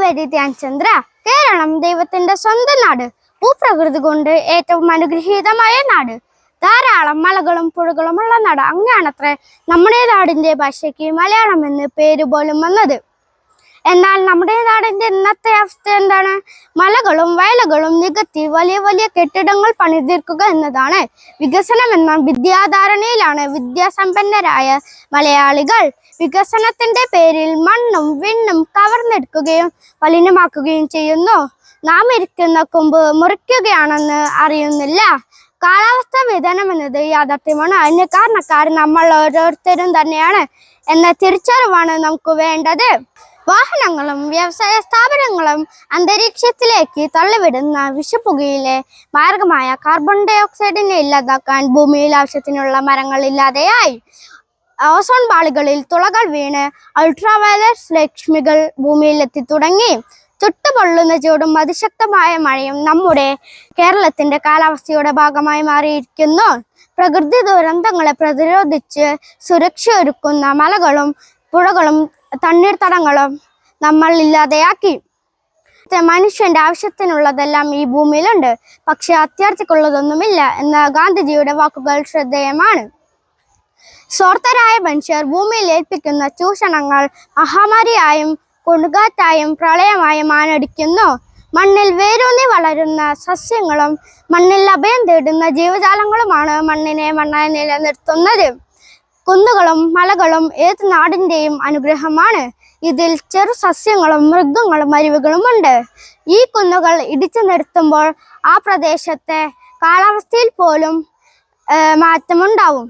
പേര് ധ്യാൻ ചന്ദ്ര. കേരളം ദൈവത്തിന്റെ സ്വന്തം നാട്. ഭൂപ്രകൃതി കൊണ്ട് ഏറ്റവും അനുഗ്രഹീതമായ നാട്. ധാരാളം മലകളും പുഴകളും ഉള്ള നാട്. അങ്ങനെയാണത്രേ നമ്മുടെ നാടിന്റെ ഭാഷയ്ക്ക് മലയാളം എന്ന് പേര് പോലും വന്നത്. എന്നാൽ നമ്മുടെ നാടിന്റെ ഇന്നത്തെ അവസ്ഥ എന്താണ്? മലകളും വയലുകളും നികത്തി വലിയ വലിയ കെട്ടിടങ്ങൾ പണിതീർക്കുക എന്നതാണ്. വികസനം എന്ന വിദ്യാധാരണയിലാണ് വിദ്യാസമ്പന്നരായ മലയാളികൾ. വികസനത്തിന്റെ പേരിൽ മണ്ണും വിണ്ണും കവർന്നെടുക്കുകയും മലിനമാക്കുകയും ചെയ്യുന്നു. നാം ഇരിക്കുന്ന കൊമ്പ് മുറിക്കുകയാണെന്ന് അറിയുന്നില്ല. കാലാവസ്ഥാ വ്യതിയാനം എന്നത് യാഥാർത്ഥ്യമാണ്. അതിന് കാരണക്കാർ നമ്മൾ ഓരോരുത്തരും തന്നെയാണ് എന്ന തിരിച്ചറിവാണ് നമുക്ക് വേണ്ടത്. വാഹനങ്ങളും വ്യവസായ സ്ഥാപനങ്ങളും അന്തരീക്ഷത്തിലേക്ക് തള്ളിവിടുന്ന വിഷപ്പുകയിലെ മാർഗമായ കാർബൺ ഡൈ ഓക്സൈഡിനെ ഇല്ലാതാക്കാൻ ഭൂമിയിൽ ആവശ്യത്തിനുള്ള മരങ്ങൾ ഇല്ലാതെയായി. ഓസോൺ പാളികളിൽ തുളകൾ വീണ് അൾട്രാവയലറ്റ് രശ്മികൾ ഭൂമിയിലെത്തി തുടങ്ങി. ചുട്ടുപൊള്ളുന്ന ചൂടും അതിശക്തമായ മഴയും നമ്മുടെ കേരളത്തിന്റെ കാലാവസ്ഥയുടെ ഭാഗമായി മാറിയിരിക്കുന്നു. പ്രകൃതി ദുരന്തങ്ങളെ പ്രതിരോധിച്ച് സുരക്ഷ ഒരുക്കുന്ന മലകളും പുഴകളും തണ്ണീർത്തടങ്ങളും നമ്മൾ ഇല്ലാതെയാക്കി. മനുഷ്യന്റെ ആവശ്യത്തിനുള്ളതെല്ലാം ഈ ഭൂമിയിലുണ്ട്, പക്ഷെ അത്യാർത്ഥിക്കുള്ളതൊന്നുമില്ല എന്ന ഗാന്ധിജിയുടെ വാക്കുകൾ ശ്രദ്ധേയമാണ്. സ്വാർത്ഥരായ മനുഷ്യർ ഭൂമിയിൽ ഏൽപ്പിക്കുന്ന ചൂഷണങ്ങൾ മഹാമാരിയായും കൊടുങ്കാറ്റായും പ്രളയമായും ആഞ്ഞടിക്കുന്നു. മണ്ണിൽ വേരൂന്നി വളരുന്ന സസ്യങ്ങളും മണ്ണിൽ അഭയം തേടുന്ന ജീവജാലങ്ങളുമാണ് മണ്ണിനെ മണ്ണായി നിലനിർത്തുന്നത്. കുന്നുകളും മലകളും ഏത് നാടിന്റെയും അനുഗ്രഹമാണ്. ഇതിൽ ചെറു സസ്യങ്ങളും മൃഗങ്ങളും അരുവികളുമുണ്ട്. ഈ കുന്നുകൾ ഇടിച്ചു നിർത്തുമ്പോൾ ആ പ്രദേശത്തെ കാലാവസ്ഥയിൽ പോലും മാറ്റമുണ്ടാവും.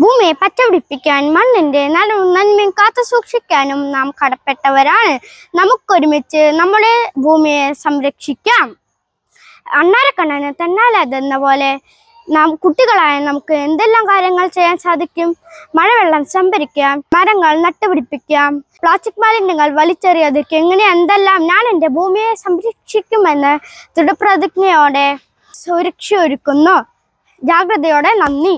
ഭൂമിയെ പച്ചപിടിപ്പിക്കാൻ മണ്ണിന്റെ നന്മയും കാത്തു സൂക്ഷിക്കാനും നാം കടപ്പെട്ടവരാണ്. നമുക്കൊരുമിച്ച് നമ്മുടെ ഭൂമിയെ സംരക്ഷിക്കാം. അണ്ണാരക്കണ്ണന് തന്നാലതെന്ന പോലെ കുട്ടികളായ നമുക്ക് എന്തെല്ലാം കാര്യങ്ങൾ ചെയ്യാൻ സാധിക്കും? മഴവെള്ളം സംഭരിക്കാം, മരങ്ങൾ നട്ടുപിടിപ്പിക്കാം, പ്ലാസ്റ്റിക് മാലിന്യങ്ങൾ വലിച്ചെറിയാതിരിക്കുക. ഇങ്ങനെ എന്തെല്ലാം ഞാൻ എൻ്റെ ഭൂമിയെ സംരക്ഷിക്കുമെന്ന് ദൃഢപ്രതിജ്ഞയോടെ സുരക്ഷ ഒരുക്കുന്നു. ജാഗ്രതയോടെ. നന്ദി.